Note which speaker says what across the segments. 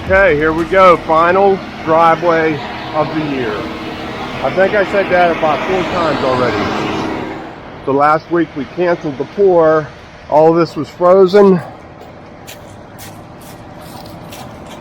Speaker 1: Okay, here we go. Final driveway of the year. I think I said that about 4 times already. So last week we canceled the pour. All of this was frozen.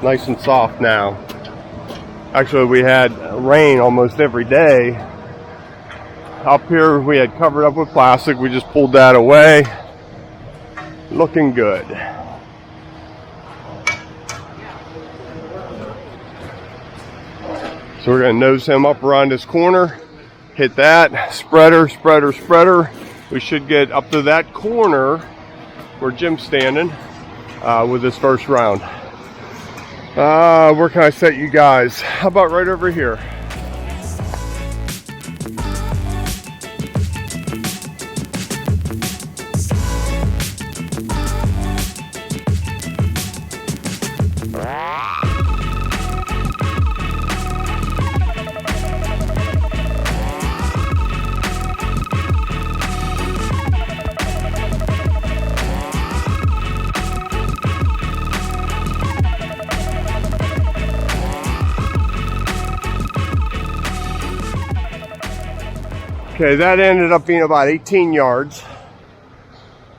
Speaker 1: Nice and soft now. Actually, we had rain almost every day. Up here we had covered up with plastic. We just pulled that away. Looking good. So we're going to nose him up around this corner, hit that, spreader, spreader, spreader. We should get up to that corner where Jim's standing with this first round. Where can I set you guys? How about right over here? Okay, that ended up being about 18 yards.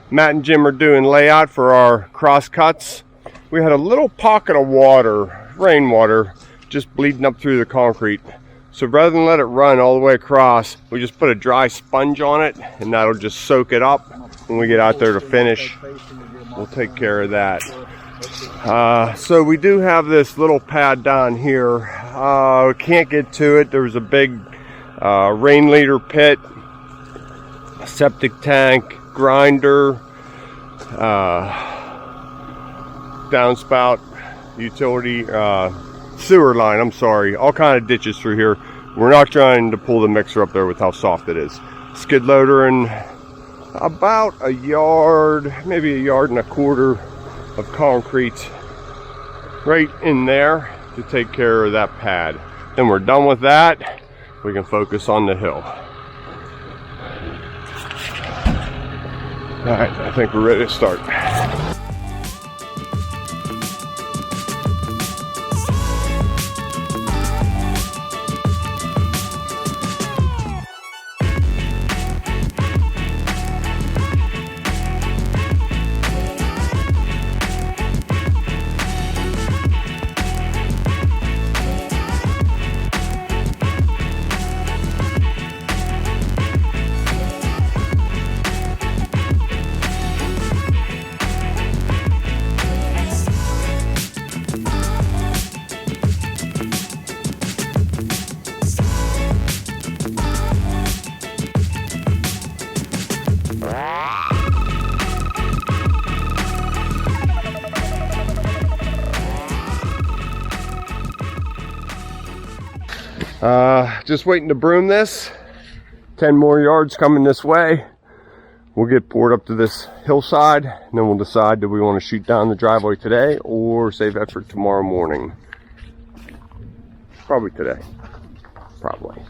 Speaker 1: Matt and Jim are doing layout for our cross cuts. We had a little pocket of water, rainwater, just bleeding up through the concrete. So rather than let it run all the way across, we just put a dry sponge on it and that'll just soak it up when we get out there to finish. We'll take care of that. So we do have this little pad down here. We can't get to it. There was a big rain leader pit, a septic tank, grinder, downspout, utility, sewer line, I'm sorry, all kind of ditches through here. We're not trying to pull the mixer up there with how soft it is. Skid loader and about a yard, maybe a yard and a quarter of concrete right in there to take care of that pad. Then we're done with that. We can focus on the hill. All right, I think we're ready to start. Just waiting to broom this. 10 more yards coming this way. We'll get poured up to this hillside, and then we'll decide do we want to shoot down the driveway today or save that for tomorrow morning. Probably today. Probably.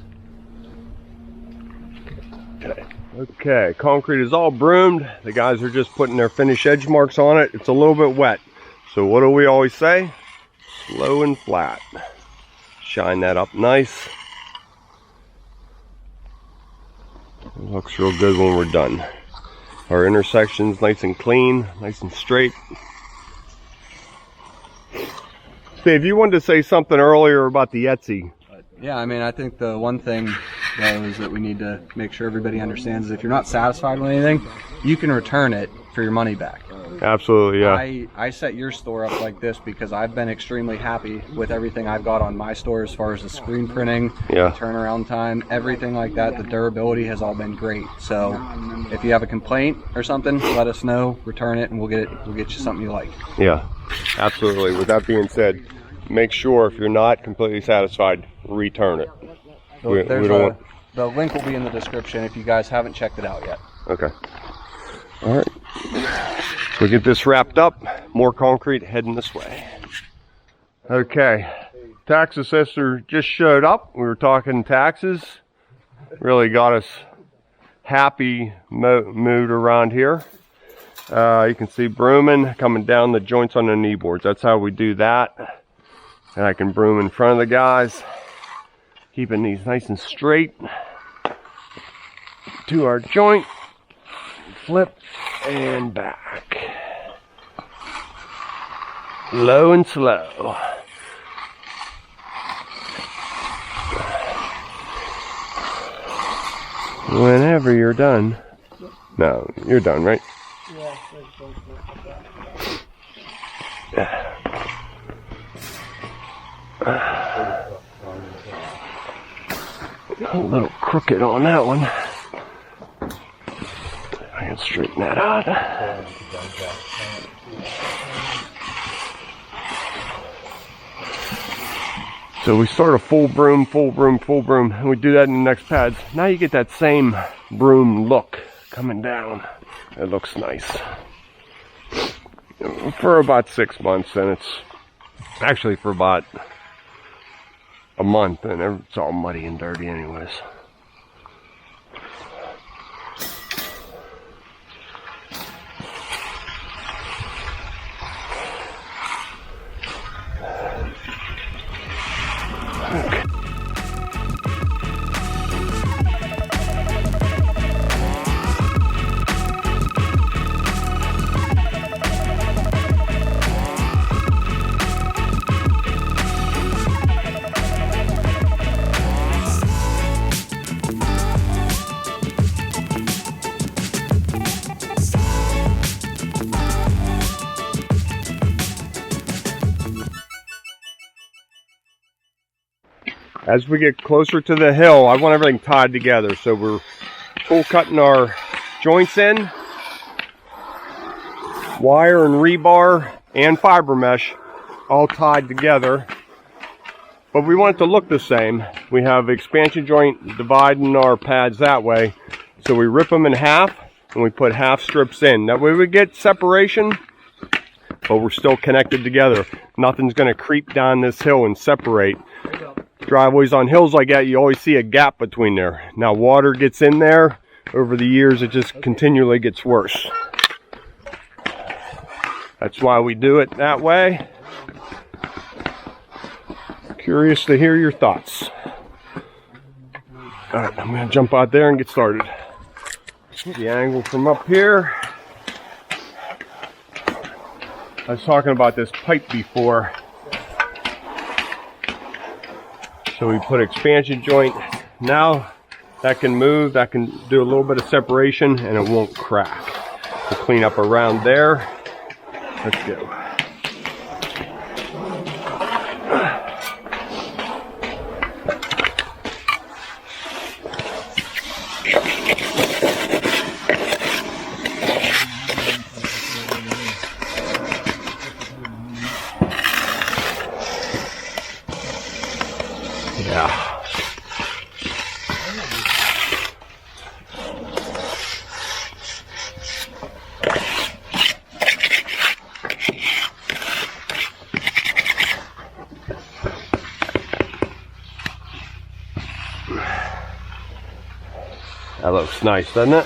Speaker 1: Okay. Okay, concrete is all broomed. The guys are just putting their finish edge marks on it. It's a little bit wet. So what do we always say? Slow and flat. Shine that up nice. It looks real good when we're done. Our intersection's nice and clean, nice and straight. Steve, you wanted to say something earlier about the Etsy.
Speaker 2: Yeah, I mean, I think the one thing though is that we need to make sure everybody understands is if you're not satisfied with anything, you can return it for your money back.
Speaker 1: Absolutely, yeah.
Speaker 2: I set your store up like this because I've been extremely happy with everything I've got on my store as far as the screen printing,
Speaker 1: yeah,
Speaker 2: turnaround time, everything like that. The durability has all been great. So if you have a complaint or something, let us know, return it, and we'll get you something you like.
Speaker 1: Yeah, absolutely. With that being said, make sure if you're not completely satisfied, return it.
Speaker 2: There's The link will be in the description if you guys haven't checked it out yet.
Speaker 1: Okay. All right. So we get this wrapped up. More concrete heading this way. Okay. Tax assessor just showed up. We were talking taxes. Really got us happy mood around here. You can see brooming coming down the joints on the knee boards. That's how we do that. And I can broom in front of the guys, keeping these nice and straight to our joint. Flip and back. Low and slow. Whenever you're done. No, you're done, right? A little crooked on that one. I can straighten that out. So we start a full broom, and we do that in the next pads. Now you get that same broom look coming down. It looks nice. For about 6 months, and it's actually for about a month, and it's all muddy and dirty anyways. As we get closer to the hill, I want everything tied together. So we're tool cutting our joints in. Wire and rebar and fiber mesh all tied together. But we want it to look the same. We have expansion joint dividing our pads that way. So we rip them in half and we put half strips in. That way we get separation, but we're still connected together. Nothing's going to creep down this hill and separate. Driveways on hills like that, you always see a gap between there. Now water gets in there. Over the years, it just continually gets worse. That's why we do it that way. Curious to hear your thoughts. All right, I'm going to jump out there and get started. The angle from up here. I was talking about this pipe before. So we put expansion joint. Now that can move, that can do a little bit of separation and it won't crack. We'll clean up around there. Let's go. Yeah. That looks nice, doesn't it?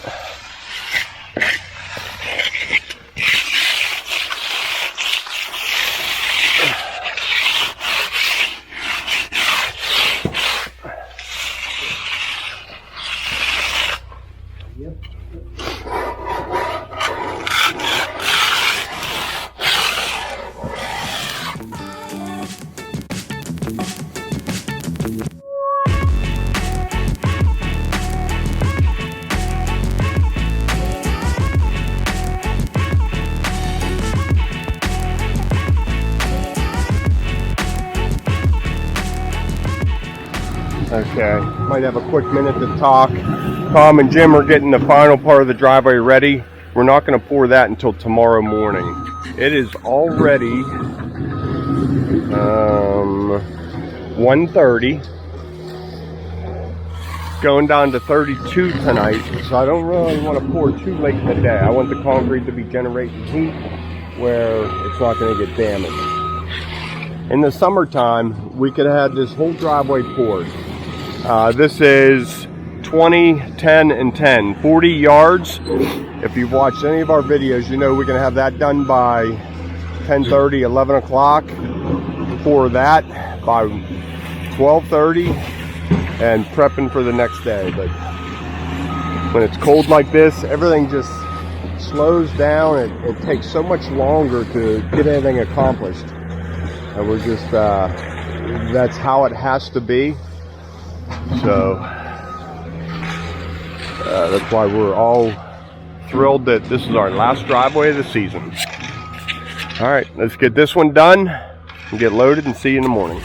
Speaker 1: Okay, might have a quick minute to talk. Tom and Jim are getting the final part of the driveway ready. We're not going to pour that until tomorrow morning. It is already 1:30. going down to 32 tonight, so I don't really want to pour too late in the day. I want the concrete to be generating heat where it's not going to get damaged. In the summertime, we could have this whole driveway poured. This is 20, 10, and 10, 40 yards. If you've watched any of our videos, you know we're going to have that done by 10:30, 11 o'clock. Pour that by 12:30 and prepping for the next day. But when it's cold like this, everything just slows down. It takes so much longer to get anything accomplished. And we're just, that's how it has to be. So that's why we're all thrilled that this is our last driveway of the season. All right, let's get this one done and get loaded and see you in the morning.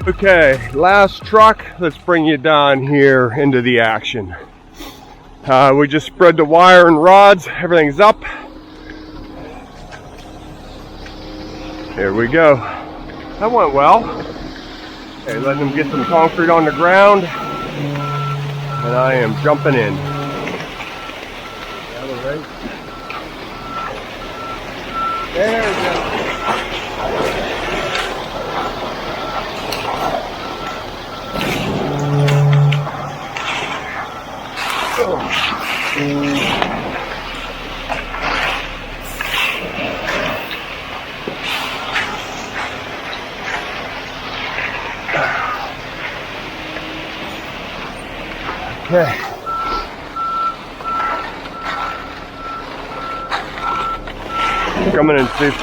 Speaker 1: Okay, last truck. Let's bring you down here into the action. We just spread the wire and rods. Everything's up. Here we go. That went well. Okay, letting them get some concrete on the ground. And I am jumping in. There we go. Okay. Coming in, Steve.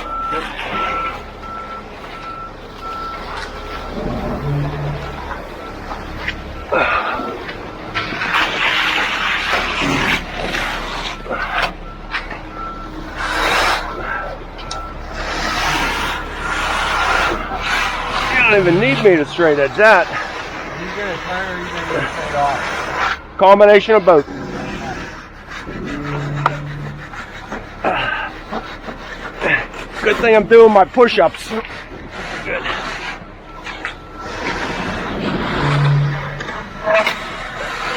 Speaker 1: You don't even need me to straight edge that.
Speaker 2: Are you going to turn or are you going to go straight off?
Speaker 1: Combination of both. Good thing I'm doing my push-ups. Good.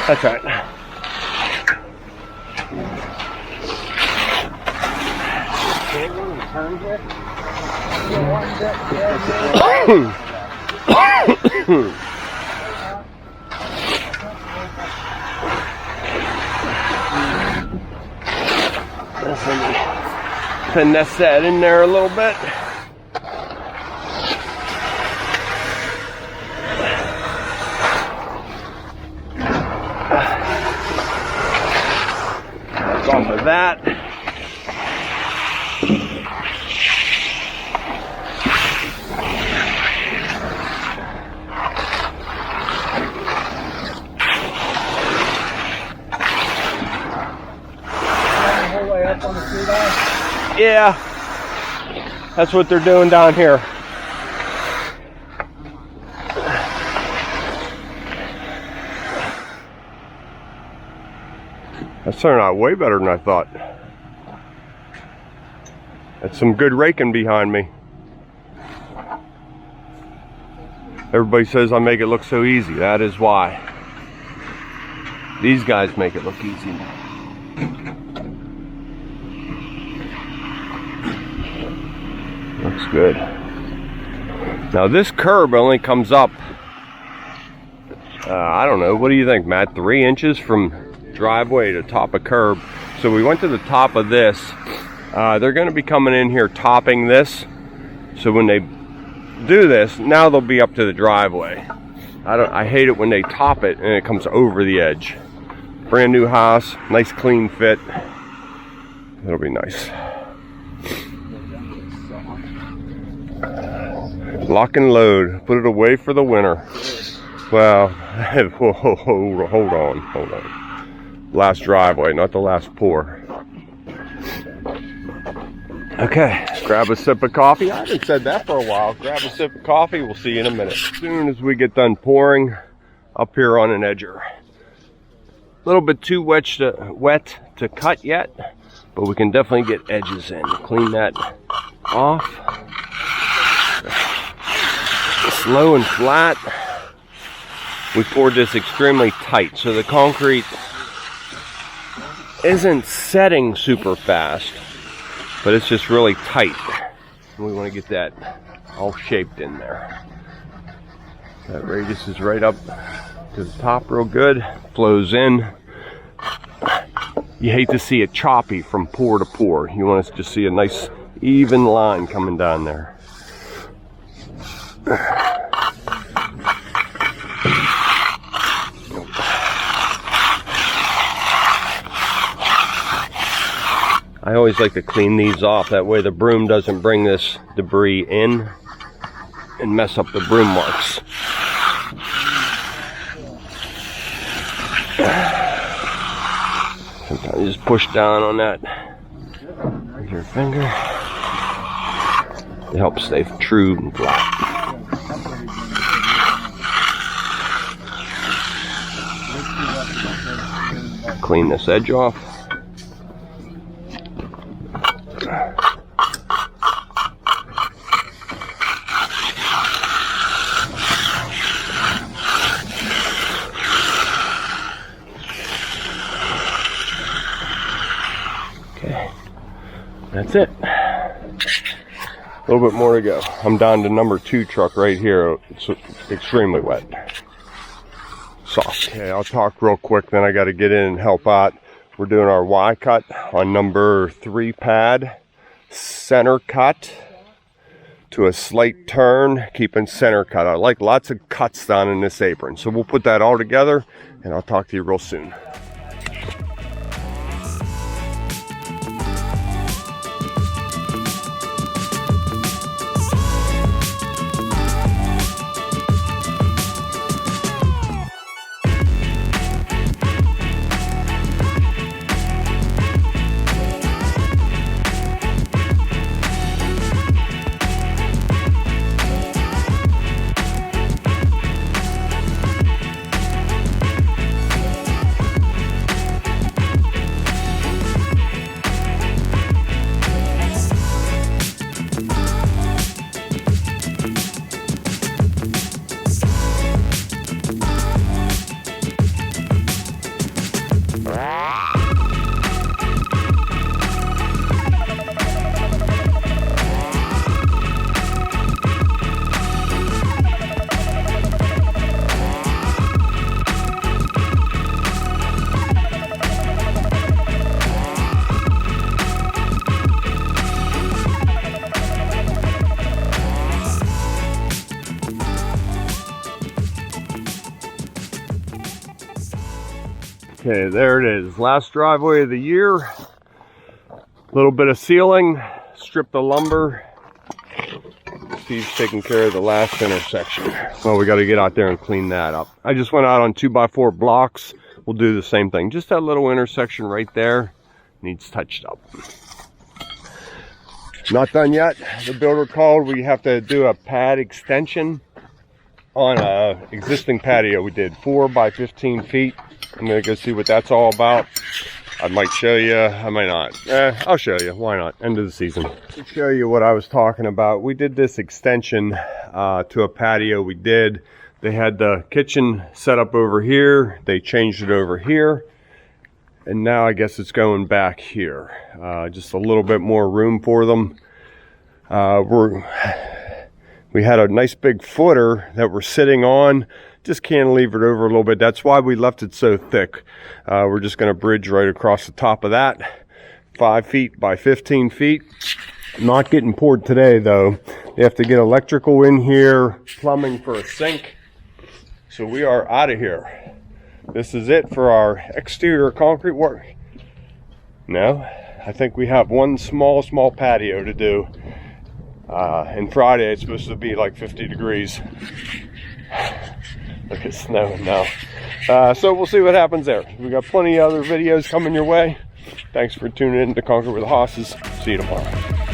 Speaker 1: That's right. Finesse that in there a little bit. That's off of that.
Speaker 2: The whole way up on the street eye?
Speaker 1: Yeah, that's what they're doing down here. That's turning out way better than I thought. That's some good raking behind me. Everybody says I make it look so easy. That is why. These guys make it look easy. Looks good. Now this curb only comes up, I don't know, what do you think, Matt? 3 inches from driveway to top of curb. So we went to the top of this. They're going to be coming in here topping this. So when they do this, now they'll be up to the driveway. I hate it when they top it and it comes over the edge. Brand new house, nice clean fit. It'll be nice. Lock and load. Put it away for the winter. Well, hold on. Last driveway, not the last pour. Okay, grab a sip of coffee. I haven't said that for a while. Grab a sip of coffee. We'll see you in a minute. As soon as we get done pouring, up here on an edger. A little bit too wet to cut yet, but we can definitely get edges in. Clean that off. Slow and flat. We poured this extremely tight, so the concrete isn't setting super fast, but it's just really tight. We want to get that all shaped in there. That radius is right up to the top real good. Flows in. You hate to see it choppy from pour to pour. You want to just see a nice even line coming down there. I always like to clean these off, that way the broom doesn't bring this debris in and mess up the broom marks. Sometimes you just push down on that with your finger. It helps stay true and flat. Clean this edge off. Okay, that's it. A little bit more to go. I'm down to number 2 truck right here. It's extremely wet. Soft. Okay, I'll talk real quick, then I got to get in and help out. We're doing our Y cut on number 3 pad. Center cut to a slight turn, keeping center cut. I like lots of cuts down in this apron. So we'll put that all together and I'll talk to you real soon. Okay, there it is. Last driveway of the year. A little bit of sealing, strip the lumber. Steve's taking care of the last intersection. Well, we got to get out there and clean that up. I just went out on 2x4 blocks. We'll do the same thing. Just that little intersection right there needs touched up. Not done yet. The builder called. We have to do a pad extension on a existing patio. We did 4 by 15 feet. I'm gonna go see what that's all about. I might show you, I might not. I'll show you, why not? End of the season. To show you what I was talking about, we did this extension to a patio we did. They had the kitchen set up over here. They changed it over here. And now I guess it's going back here. Just a little bit more room for them. We had a nice big footer that we're sitting on. Just cantilevered over a little bit. That's why we left it so thick. We're just going to bridge right across the top of that. 5 feet by 15 feet. Not getting poured today though. They have to get electrical in here, plumbing for a sink. So we are out of here. This is it for our exterior concrete work. No, I think we have one small patio to do. And Friday it's supposed to be like 50 degrees. Look, it's snowing now. So we'll see what happens there. We got plenty of other videos coming your way. Thanks for tuning in to Conquer with the Hosses. See you tomorrow.